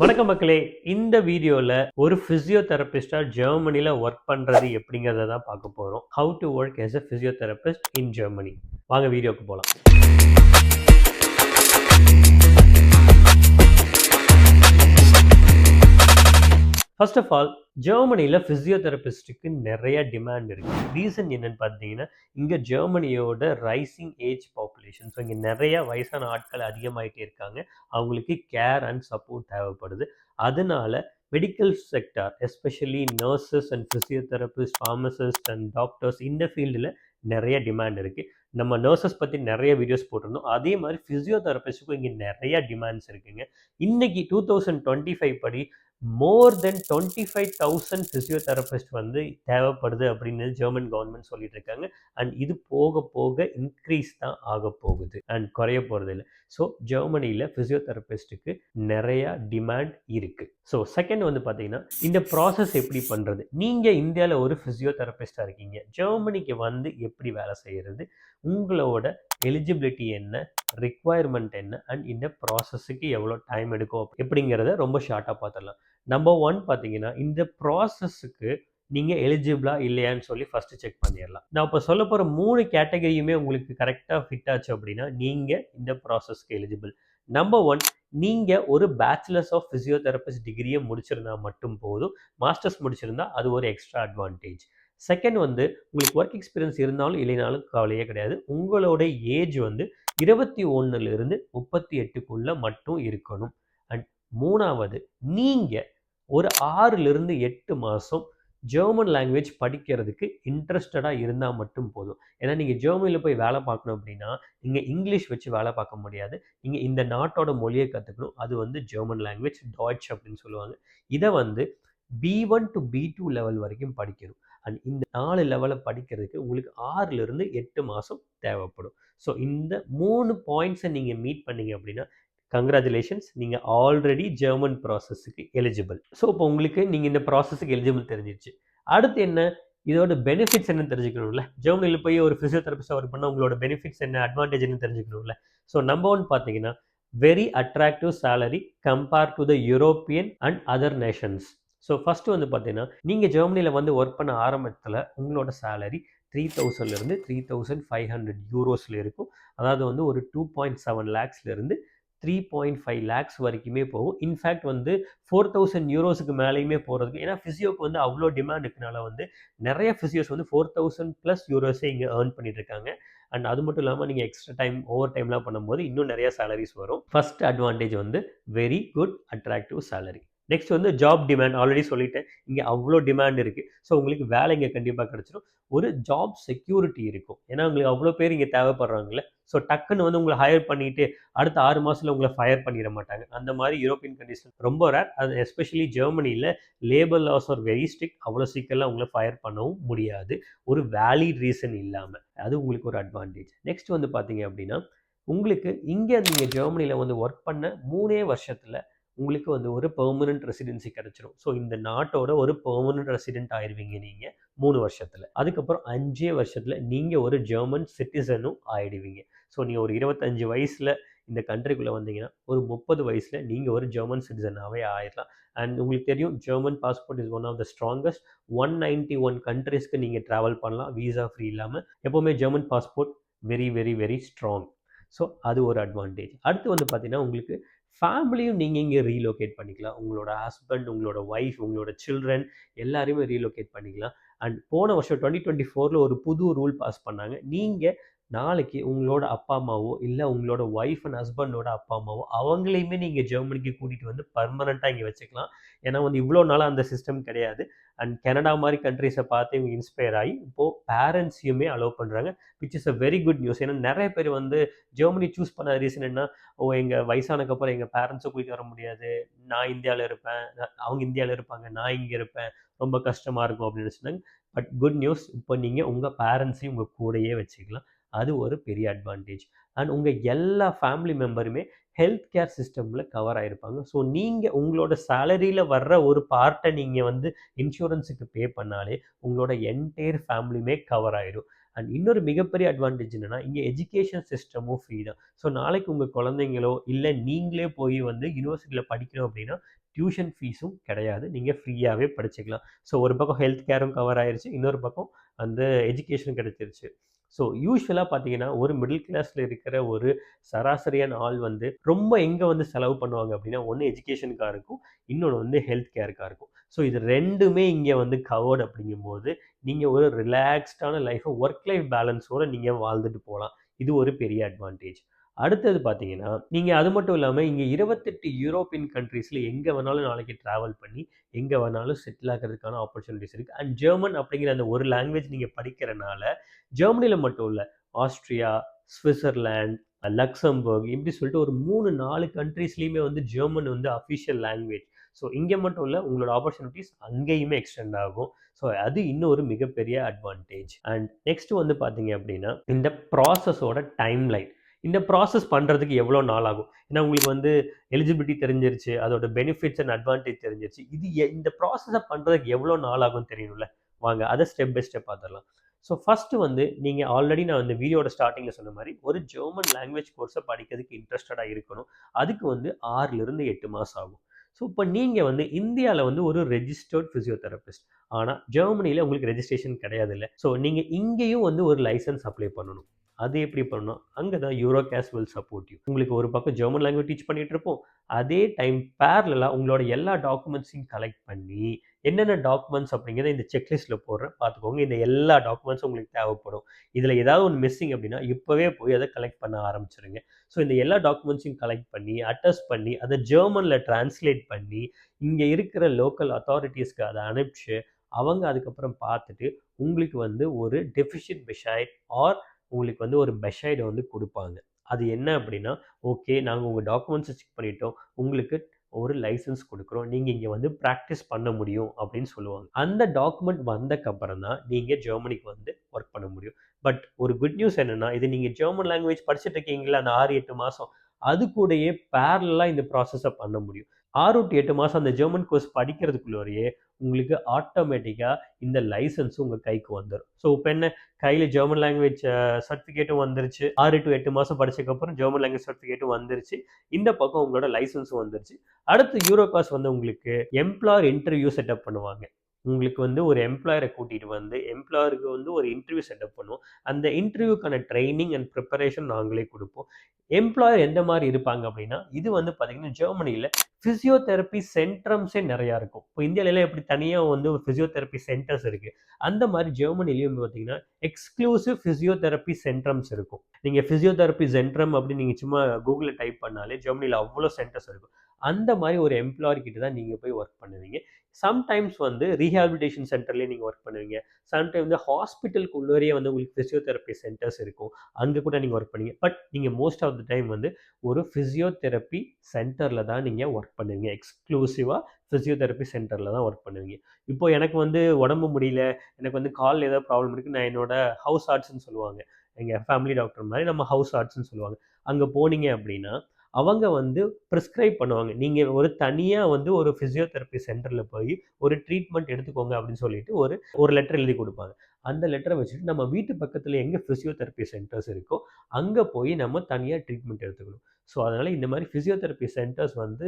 வணக்கம் மக்களே. இந்த வீடியோல ஒரு பிசியோதெரபிஸ்டா ஜெர்மனில ஒர்க் பண்றது எப்படிங்கிறத தான் பார்க்க போறோம். How to work as a physiotherapist in Germany. வாங்க வீடியோக்கு போலாம். ஃபர்ஸ்ட் ஆஃப் ஆல் ஜெர்மனியில் ஃபிசியோதெரபிஸ்ட்டுக்கு நிறைய டிமாண்ட் இருக்குது. ரீசன் என்னன்னு பார்த்தீங்கன்னா, இங்கே ஜெர்மனியோட ரைசிங் ஏஜ் பாப்புலேஷன். ஸோ இங்கே நிறைய வயசான ஆட்கள் அதிகமாகிட்டே இருக்காங்க. அவங்களுக்கு கேர் அண்ட் சப்போர்ட் தேவைப்படுது. அதனால medical sector, especially nurses and physiotherapist, pharmacist and doctors, இந்த ஃபீல்டில் நிறைய டிமாண்ட் இருக்குது. நம்ம நர்சஸ் பற்றி நிறைய வீடியோஸ் போட்டிருந்தோம். அதே மாதிரி ஃபிசியோதெரபிஸ்ட்டுக்கும் இங்கே நிறைய டிமாண்ட்ஸ் இருக்குங்க. இன்னைக்கு 2025 படி மோர் தென் 25,000 ஃபிசியோதெரபிஸ்ட் வந்து தேவைப்படுது அப்படின்னு ஜெர்மன் கவர்மெண்ட் சொல்லிட்டு இருக்காங்க. அண்ட் இது போக போக இன்க்ரீஸ் தான் ஆக போகுது அண்ட் குறைய போகிறது இல்லை. ஸோ ஜெர்மனியில் ஃபிசியோதெரபிஸ்ட்டுக்கு நிறைய டிமாண்ட் இருக்கு. ஸோ செகண்ட் வந்து பார்த்தீங்கன்னா, இந்த ப்ராசஸ் எப்படி பண்ணுறது? நீங்கள் இந்தியாவில் ஒரு ஃபிசியோதெரபிஸ்டாக இருக்கீங்க, ஜெர்மனிக்கு வந்து எப்படி வேலை செய்கிறது, உங்களோட எலிஜிபிலிட்டி என்ன, ரிக்குவயர்மெண்ட் என்ன, அண்ட் இந்த ப்ராசஸுக்கு எவ்வளோ டைம் எடுக்கும் எப்படிங்கிறத ரொம்ப ஷார்ட்டாக பார்த்துடலாம். நம்பர் ஒன் பார்த்தீங்கன்னா, இந்த ப்ராசஸுக்கு நீங்கள் எலிஜிபிளா இல்லையான்னு சொல்லி ஃபஸ்ட்டு செக் பண்ணிடலாம். நான் இப்போ சொல்ல போகிற 3 கேட்டகரியுமே உங்களுக்கு கரெக்டாக ஃபிட் ஆச்சு அப்படின்னா நீங்கள் இந்த ப்ராசஸ்க்கு எலிஜிபிள். நம்பர் ஒன், நீங்கள் ஒரு பேச்சுலர்ஸ் ஆஃப் ஃபிசியோதெரபிஸ்ட் டிகிரியை முடிச்சிருந்தா மட்டும் போதும். மாஸ்டர்ஸ் முடிச்சிருந்தா அது ஒரு எக்ஸ்ட்ரா அட்வான்டேஜ். செகண்ட் வந்து, உங்களுக்கு ஒர்க் எக்ஸ்பீரியன்ஸ் இருந்தாலும் இல்லைனாலும் கவலையே கிடையாது. உங்களோட ஏஜ் வந்து 21லிருந்து 38க்குள்ளே மட்டும் இருக்கணும். அண்ட் மூணாவது, நீங்கள் ஒரு 6லிருந்து 8 மாதம் ஜெர்மன் லாங்குவேஜ் படிக்கிறதுக்கு இன்ட்ரெஸ்டடாக இருந்தால் மட்டும் போதும். ஏன்னா நீங்கள் ஜெர்மனியில் போய் வேலை பார்க்கணும் அப்படின்னா இங்கே இங்கிலீஷ் வச்சு வேலை பார்க்க முடியாது. நீங்கள் இந்த நாட்டோட மொழியை கற்றுக்கணும். அது வந்து ஜெர்மன் லாங்குவேஜ், டாய்ச் அப்படின்னு சொல்லுவாங்க. இதை வந்து B1 to B2 லெவல் வரைக்கும் படிக்கணும். அண்ட் இந்த 4 லெவலை படிக்கிறதுக்கு உங்களுக்கு 6லிருந்து 8 மாதம் தேவைப்படும். ஸோ இந்த 3 பாயிண்ட்ஸை நீங்கள் மீட் பண்ணீங்க அப்படின்னா கங்க்ராச்சுலேஷன்ஸ், நீங்கள் ஆல்ரெடி ஜெர்மன் ப்ராசஸுக்கு எலிஜிபிள். ஸோ இப்போ உங்களுக்கு நீங்கள் இந்த ப்ராசஸுக்கு எலிஜிபிள் தெரிஞ்சிருச்சு. அடுத்து என்ன, இதோட பெனிஃபிட்ஸ் என்ன தெரிஞ்சுக்கணும்ல. ஜெர்மனியில் போய் ஒரு ஃபிசியோதெரபிஸ்டாக ஒர்க் பண்ணால் உங்களோட பெனிஃபிட்ஸ் என்ன, அட்வான்டேஜ் என்ன தெரிஞ்சுக்கணும்ல. ஸோ நம்பர் ஒன் பார்த்தீங்கன்னா, very attractive salary compare to the European and other Nations. So first வந்து பார்த்தீங்கன்னா, நீங்கள் ஜெர்மனியில் வந்து ஒர்க் பண்ண ஆரம்பத்தில் உங்களோட சேலரி 3,000லேருந்து 3,500 யூரோஸில் இருக்கும். அதாவது வந்து ஒரு 2.7 லேக்ஸ்லேருந்து 3.5 லேக்ஸ் வரைக்குமே போகும். இன்ஃபேக்ட் வந்து 4,000 யூரோஸுக்கு மேலேயுமே போகிறதுக்கு, ஏன்னா ஃபிசியோக்கு வந்து அவ்வளோ டிமாண்ட் இருக்கனால வந்து நிறைய ஃபிசியோஸ் வந்து 4,000 ப்ளஸ் யூரோஸே இங்கே ஏர்ன் பண்ணிட்டு இருக்காங்க. அண்ட் அது மட்டும் இல்லாமல் நீங்கள் எக்ஸ்ட்ரா டைம் ஓவர் டைம்லாம் பண்ணும்போது இன்னும் நிறைய சேலரிஸ் வரும். ஃபர்ஸ்ட் அட்வான்டேஜ் வந்து very good attractive salary. Next வந்து ஜாப் டிமாண்ட். ஆல்ரெடி சொல்லிட்டேன், இங்கே அவ்வளோ டிமாண்ட் இருக்குது. ஸோ உங்களுக்கு வேலை இங்கே கண்டிப்பாக கிடச்சிரும். ஒரு ஜாப் செக்யூரிட்டி இருக்கும், ஏன்னா உங்களுக்கு அவ்வளோ பேர் இங்கே தேவைப்படுறாங்களே. ஸோ டக்குன்னு வந்து உங்களை ஹையர் பண்ணிட்டு அடுத்த 6 மாதத்தில் உங்களை ஃபயர் பண்ணிட மாட்டாங்க. அந்த மாதிரி யூரோப்பியன் கண்ட்ரீஸில் ரொம்ப ரேர். அது எஸ்பெஷலி ஜெர்மனியில் labour loss are very strict. அவ்வளோ சீக்கிரம் உங்களை ஃபயர் பண்ணவும் முடியாது, ஒரு வேலிட் ரீசன் இல்லாமல். அது உங்களுக்கு ஒரு அட்வான்டேஜ். நெக்ஸ்ட் வந்து பார்த்தீங்க அப்படின்னா, உங்களுக்கு இங்கே நீங்கள் ஜெர்மனியில் வந்து ஒர்க் பண்ண 3 வருஷத்தில் உங்களுக்கு வந்து ஒரு பெர்மனன்ட் ரெசிடென்சி கிடச்சிரும். ஸோ இந்த நாட்டோட ஒரு பெர்மனன்ட் ரெசிடென்ட் ஆயிடுவீங்க நீங்கள் 3 வருஷத்தில். அதுக்கப்புறம் 5 வருஷத்தில் நீங்கள் ஒரு ஜெர்மன் சிட்டிசனும் ஆயிடுவீங்க. ஸோ நீங்கள் ஒரு 25 வயசில் இந்த கண்ட்ரிக்குள்ளே வந்தீங்கன்னா ஒரு 30 வயசில் நீங்கள் ஒரு ஜெர்மன் சிட்டிசனாகவே ஆயிடலாம். அண்ட் உங்களுக்கு தெரியும், German passport is one of the strongest. 191 கண்ட்ரிஸ்க்கு நீங்கள் ட்ராவல் பண்ணலாம் வீசா ஃப்ரீ இல்லாமல். எப்போவுமே German passport very very very strong. So அது ஒரு அட்வான்டேஜ். அடுத்து வந்து பார்த்தீங்கன்னா, உங்களுக்கு ஃபேமிலியும் நீங்கள் இங்கே ரீலோகேட் பண்ணிக்கலாம். உங்களோட ஹஸ்பண்ட், உங்களோட ஒய்ஃப், உங்களோட சில்ட்ரன் எல்லாரையுமே ரீலோகேட் பண்ணிக்கலாம். அண்ட் போன வருஷம் 2024 ஒரு புது ரூல் பாஸ் பண்ணாங்க. நீங்கள் நாளைக்கு உங்களோட அப்பா அம்மாவோ இல்லை உங்களோட ஒய்ஃப் அண்ட் ஹஸ்பண்டோட அப்பா அம்மாவோ அவங்களையுமே நீங்கள் ஜெர்மனிக்கு கூட்டிகிட்டு வந்து பர்மனெண்ட்டாக இங்கே வச்சுக்கலாம். ஏன்னா வந்து இவ்வளோ நாளாக அந்த சிஸ்டம் கிடையாது. அண்ட் கனடா மாதிரி கண்ட்ரிஸை பார்த்து இவங்க இன்ஸ்பயர் ஆகி இப்போது பேரண்ட்ஸையுமே அலோவ் பண்ணுறாங்க, which is a very good news. ஏன்னா நிறைய பேர் வந்து ஜெர்மனி சூஸ் பண்ண ரீசன் என்ன, எங்கள் வயசானக்கப்புறம் எங்கள் பேரண்ட்ஸை கூட்டிகிட்டு வர முடியாது, நான் இந்தியாவில் இருப்பேன், அவங்க இந்தியாவில் இருப்பாங்க, நான் இங்கே இருப்பேன், ரொம்ப கஷ்டமாக இருக்கும் அப்படின்னு சொன்னாங்க. பட் குட் நியூஸ், இப்போ நீங்கள் உங்கள் பேரண்ட்ஸையும் உங்கள் கூடையே வச்சுக்கலாம். அது ஒரு பெரிய அட்வான்டேஜ். அண்ட் உங்கள் எல்லா ஃபேமிலி மெம்பருமே ஹெல்த் கேர் சிஸ்டமில் கவர் ஆகிருப்பாங்க. ஸோ நீங்கள் உங்களோட சேலரியில் வர்ற ஒரு பார்ட்டை நீங்கள் வந்து இன்சூரன்ஸுக்கு பே பண்ணாலே உங்களோட என்டையர் ஃபேமிலியுமே கவர் ஆகிடும். அண்ட் இன்னொரு மிகப்பெரிய அட்வான்டேஜ் என்னென்னா, இங்கே எஜுகேஷன் சிஸ்டமும் ஃப்ரீ தான். ஸோ நாளைக்கு உங்கள் குழந்தைங்களோ இல்லை நீங்களே போய் வந்து யூனிவர்சிட்டியில் படிக்கணும் அப்படின்னா டியூஷன் ஃபீஸும் கிடையாது. நீங்கள் ஃப்ரீயாகவே படிச்சுக்கலாம். ஸோ ஒரு பக்கம் ஹெல்த் கேரும் கவர் ஆயிருச்சு, இன்னொரு பக்கம் அந்த எஜுகேஷனும் கிடைச்சிருச்சு. ஸோ யூஸ்வலாக பார்த்தீங்கன்னா ஒரு மிடில் கிளாஸில் இருக்கிற ஒரு சராசரியான ஆள் வந்து ரொம்ப எங்கே வந்து செலவு பண்ணுவாங்க அப்படின்னா, ஒன்று எஜுகேஷனுக்காக இருக்கும், இன்னொன்று வந்து ஹெல்த் கேருக்காக இருக்கும். ஸோ இது ரெண்டுமே இங்கே வந்து கவர்டு அப்படிங்கும்போது நீங்கள் ஒரு ரிலாக்ஸ்டான லைஃப்பை ஒர்க் லைஃப் பேலன்ஸோடு நீங்கள் வாழ்ந்துட்டு போகலாம். இது ஒரு பெரிய அட்வான்டேஜ். அடுத்தது பார்த்தீங்கன்னா, நீங்க அது மட்டும் இல்லாம இங்க 28 யூரோப்பியன் கண்ட்ரீஸ்ல எங்க வேணாலும் நாளைக்கு டிராவல் பண்ணி, எங்க வேணாலும் செட்டில் ஆகுறதுக்கான ஆப்பர்ச்சுனிட்டீஸ் இருக்கு. அண்ட் ஜெர்மன் அப்படிங்கிற அந்த ஒரு லாங்குவேஜ் நீங்க படிக்கிறனால, ஜெர்மனில மட்டும் இல்ல, ஆஸ்ட்ரியா, ஸ்விட்சர்லாந்து, லக்சம்பர்க் இப்படி சொல்லிட்டு ஒரு 3, 4 கண்ட்ரீஸ்லயுமே வந்து ஜெர்மன் வந்து அஃபிஷியல் லாங்குவேஜ். ஸோ இங்க மட்டும் இல்ல, உங்களோட ஆப்பர்ச்சுனிட்டீஸ் அங்கேயுமே எக்ஸ்டெண்ட் ஆகும். ஸோ அது இன்னும் ஒரு மிகப்பெரிய அட்வான்டேஜ். அண்ட் நெக்ஸ்ட் வந்து பார்த்தீங்க அப்படின்னா, இந்த ப்ராசஸோட டைம் லைன். இந்த ப்ராசஸ் பண்ணுறதுக்கு எவ்வளோ நாள் ஆகும்? ஏன்னா உங்களுக்கு வந்து எலிஜிபிலிட்டி தெரிஞ்சிருச்சு, அதோட பெனிஃபிட்ஸ் அண்ட் அட்வான்டேஜ் தெரிஞ்சிருச்சு. இது இந்த ப்ராசஸை பண்ணுறதுக்கு எவ்வளோ நாள் ஆகும்னு தெரியணும்ல. வாங்க அதை ஸ்டெப் பை ஸ்டெப் பார்த்துடலாம். ஸோ ஃபஸ்ட்டு வந்து நீங்கள் ஆல்ரெடி நான் இந்த வீடியோட ஸ்டார்டிங்கில் சொன்ன மாதிரி ஒரு ஜெர்மன் லாங்குவேஜ் கோர்ஸை படிக்கிறதுக்கு இன்ட்ரெஸ்டடாக இருக்கணும். அதுக்கு வந்து 6லிருந்து 8 மாதம் ஆகும். ஸோ இப்போ நீங்கள் வந்து இந்தியாவில் வந்து ஒரு ரெஜிஸ்டர்ட் ஃபிசியோதெரபிஸ்ட், ஆனால் ஜெர்மனியில் உங்களுக்கு ரெஜிஸ்ட்ரேஷன் கிடையாது இல்லை. ஸோ நீங்கள் இங்கேயும் வந்து ஒரு லைசன்ஸ் அப்ளை பண்ணணும். அது எப்படி பண்ணணும்? அங்கே தான் யூரோகேஸ் வில் சப்போர்ட் யூ. உங்களுக்கு ஒரு பக்கம் ஜெர்மன் லாங்குவேஜ் டீச் பண்ணிட்டு இருப்போம், அதே டைம் பேரலா உங்களோட எல்லா டாக்குமெண்ட்ஸையும் கலெக்ட் பண்ணி, என்னென்ன டாக்குமெண்ட்ஸ் அப்படிங்கிறத இந்த செக்லிஸ்ட்டில் போடுறேன் பார்த்துக்கோங்க. இந்த எல்லா டாக்குமெண்ட்ஸும் உங்களுக்கு தேவைப்படும். இதில் ஏதாவது ஒன்று மிஸ்ஸிங் அப்படின்னா இப்போவே போய் அதை கலெக்ட் பண்ண ஆரம்பிச்சிருங்க. ஸோ இந்த எல்லா டாக்குமெண்ட்ஸையும் கலெக்ட் பண்ணி, அட்டஸ்ட் பண்ணி, அதை ஜெர்மனில் டிரான்ஸ்லேட் பண்ணி, இங்கே இருக்கிற லோக்கல் அத்தாரிட்டிஸ்க்கு அதை அனுப்பிச்சு, அவங்க அதுக்கப்புறம் பார்த்துட்டு உங்களுக்கு வந்து ஒரு டெஃபிஷியன்ட் பெஷைட் ஆர் உங்களுக்கு வந்து ஒரு பெஷைடை வந்து கொடுப்பாங்க. அது என்ன அப்படின்னா, ஓகே நாங்கள் உங்கள் டாக்குமெண்ட்ஸை செக் பண்ணிட்டோம், உங்களுக்கு ஒரு லைசன்ஸ் கொடுக்குறோம், நீங்கள் இங்கே வந்து ப்ராக்டிஸ் பண்ண முடியும் அப்படின்னு சொல்லுவாங்க. அந்த டாக்குமெண்ட் வந்தக்கப்புறம் தான் நீங்கள் ஜெர்மனிக்கு வந்து ஒர்க் பண்ண முடியும். பட் ஒரு குட் நியூஸ் என்னென்னா, இது நீங்கள் ஜெர்மன் லாங்குவேஜ் படிச்சுட்டு இருக்கீங்களா அந்த 6-8 மாதம், அது கூடயே பேரலாக இந்த ப்ராசஸை பண்ண முடியும். 6 to 8 மாதம் அந்த ஜெர்மன் கோர்ஸ் படிக்கிறதுக்குள்ளேயே உங்களுக்கு ஆட்டோமேட்டிக்காக இந்த லைசன்ஸும் உங்கள் கைக்கு வந்துடும். ஸோ இப்போ என்ன, கையில் ஜெர்மன் லாங்குவேஜ் சர்டிஃபிகேட்டும் வந்துருச்சு, 6 to 8 மாதம் படிச்சதுக்கப்புறம் ஜெர்மன் லாங்குவேஜ் சர்டிஃபிகேட்டும் வந்துருச்சு, இந்த பக்கம் உங்களோட லைசன்ஸும் வந்துருச்சு. அடுத்து யூரோகாஸ் வந்து உங்களுக்கு எம்ப்ளாயர் இன்டர்வியூ செட்டப் பண்ணுவாங்க. உங்களுக்கு வந்து ஒரு எம்ப்ளாயரை கூட்டிகிட்டு வந்து எம்ப்ளாயருக்கு வந்து ஒரு இன்டர்வியூ செட்டப் பண்ணுவோம். அந்த இன்டர்வியூக்கான ட்ரைனிங் அண்ட் ப்ரிப்பரேஷன் நாங்களே கொடுப்போம். எம்ப்ளாயர் எந்த மாதிரி இருப்பாங்க அப்படின்னா, இது வந்து பார்த்தீங்கன்னா ஜெர்மனியில் ஃபிசியோதெரப்பி சென்ட்ரம்ஸே நிறையா இருக்கும். இப்போ இந்தியாவிலலாம் எப்படி தனியாக வந்து ஒரு ஃபிசியோதெரப்பி சென்டர்ஸ் இருக்குது, அந்த மாதிரி ஜெர்மனிலையும் பார்த்தீங்கன்னா எக்ஸ்க்ளூசிவ் ஃபிசியோதெரப்பி சென்ட்ரம்ஸ் இருக்கும். நீங்கள் ஃபிசியோதெரப்பி சென்ட்ரம் அப்படின்னு நீங்கள் சும்மா கூகுளில் டைப் பண்ணாலே ஜெர்மனியில் அவ்வளோ சென்டர்ஸ் இருக்கும். அந்த மாதிரி ஒரு எம்ப்ளாயர் கிட்ட தான் நீங்கள் போய் ஒர்க் பண்ணுவீங்க. சம்டைம்ஸ் வந்து ரீஹாபிலிட்டேஷன் சென்டர்லேயே நீங்கள் ஒர்க் பண்ணுவீங்க. சம்டைம் வந்து ஹாஸ்பிட்டலுக்கு உள்ளேயே வந்து உங்களுக்கு ஃபிசியோதெரப்பி சென்டர்ஸ் இருக்கும், அங்கே கூட நீங்கள் ஒர்க் பண்ணுவீங்க. பட் நீங்கள் மோஸ்ட் ஆஃப் த டைம் வந்து ஒரு ஃபிசியோதெரப்பி சென்டரில் தான் நீங்கள் ஒர்க் பண்ணுவீங்க. எக்ஸ்க்ளூசிவாக ஃபிசியோதெரப்பி சென்டரில் தான் ஒர்க் பண்ணுவீங்க. இப்போ எனக்கு வந்து உடம்பு முடியல, எனக்கு வந்து காலில் ஏதாவது ப்ராப்ளம் இருக்குது, நான் என்னோட ஹவுஸ் ஆர்ட்ஸ்ன்னு சொல்லுவாங்க, எங்கள் ஃபேமிலி டாக்டர் மாதிரி நம்ம ஹவுஸ் ஆர்ட்ஸ்ன்னு சொல்லுவாங்க. அங்கே போனீங்க அப்படின்னா அவங்க வந்து ப்ரிஸ்கிரைப் பண்ணுவாங்க. நீங்கள் ஒரு தனியாக வந்து ஒரு ஃபிசியோதெரப்பி சென்டரில் போய் ஒரு ட்ரீட்மெண்ட் எடுத்துக்கோங்க அப்படின்னு சொல்லிட்டு ஒரு ஒரு லெட்டர் எழுதி கொடுப்பாங்க. அந்த லெட்டரை வச்சுட்டு நம்ம வீட்டு பக்கத்தில் எங்கே ஃபிசியோதெரப்பி சென்டர்ஸ் இருக்கோ அங்கே போய் நம்ம தனியாக ட்ரீட்மெண்ட் எடுத்துக்கணும். ஸோ அதனால் இந்த மாதிரி ஃபிசியோதெரப்பி சென்டர்ஸ் வந்து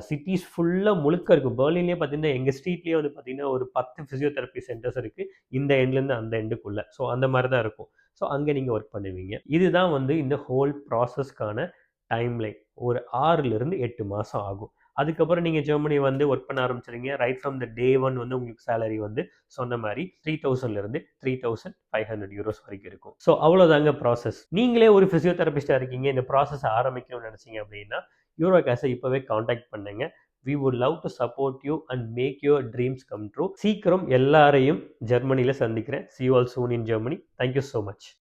சிட்டிஸ் ஃபுல்லாக முழுக்க இருக்குது. பெர்லின்லேயே பார்த்தீங்கன்னா எங்கள் ஸ்ட்ரீட்லேயே வந்து பார்த்தீங்கன்னா ஒரு 10 ஃபிசியோதெரப்பி சென்டர்ஸ் இருக்குது, இந்த எண்ட்லேருந்து அந்த எண்டுக்குள்ளே. ஸோ அந்த மாதிரி தான் இருக்கும். ஸோ அங்கே நீங்கள் ஒர்க் பண்ணுவீங்க. இதுதான் வந்து இந்த ஹோல் ப்ராசஸ்க்கான டைம்லைன். ஒரு 6லிருந்து 8 மாதம் ஆகும். அதுக்கப்புறம் நீங்கள் ஜெர்மனி வந்து ஒர்க் பண்ண ஆரம்பிச்சிருங்க. ரைட் ஃப்ரம் த டே 1 வந்து உங்களுக்கு சேலரி வந்து சொன்ன மாதிரி 3000லிருந்து 3500 யூரோஸ் வரைக்கும் இருக்கும். ஸோ அவ்வளோதாங்க ப்ராசஸ். நீங்களே ஒரு ஃபிசியோதெரபிஸ்டாக இருக்கீங்க, இந்த ப்ராசஸ் ஆரம்பிக்கணும்னு நினச்சிங்க அப்படின்னா யூரோகாஸை இப்போவே காண்டாக்ட் பண்ணுங்க. We would love to support you and make your dreams come true. சீக்கிரம் எல்லாரையும் ஜெர்மனியில் சந்திக்கிறேன். See you all soon in Germany. Thank you so much.